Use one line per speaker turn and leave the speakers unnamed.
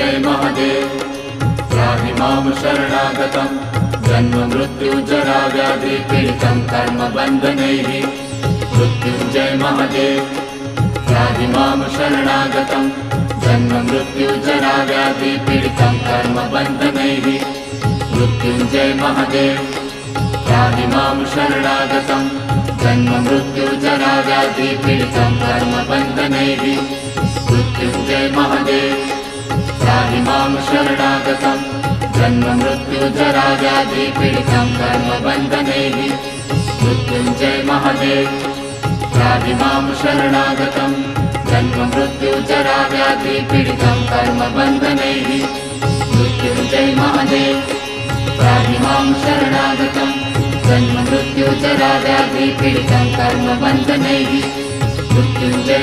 मृत्युञ्जय महादेव त्राहि मां शरणागतं जन्म मृत्युजरा व्याधि पीडितं कर्मबन्धनैः मृत्युञ्जय महादेव त्राहि मां शरणागतं जन्म मृत्युजरा व्याधि पीडितं कर्मबन्धनैः मृत्युञ्जय महादेव त्राहि मां शरणागतं जन्म मृत्युजरा व्याधि पीडितं कर्मबन्धनैः मृत्युञ्जय महादेव त्राहि मां शरणागतं जन्म मृत्युजरा व्याधि पीडितं कर्मबन्धनैः मृत्युञ्जय महादेव त्राहि मां शरणागतं जन्म मृत्युजरा व्याधि पीडितं कर्मबन्धनैः मृत्युञ्जय महादेव त्राहि मां शरणागतं जन्म मृत्युजरा व्याधि पीडितं कर्मबन्धनैः मृत्युञ्जय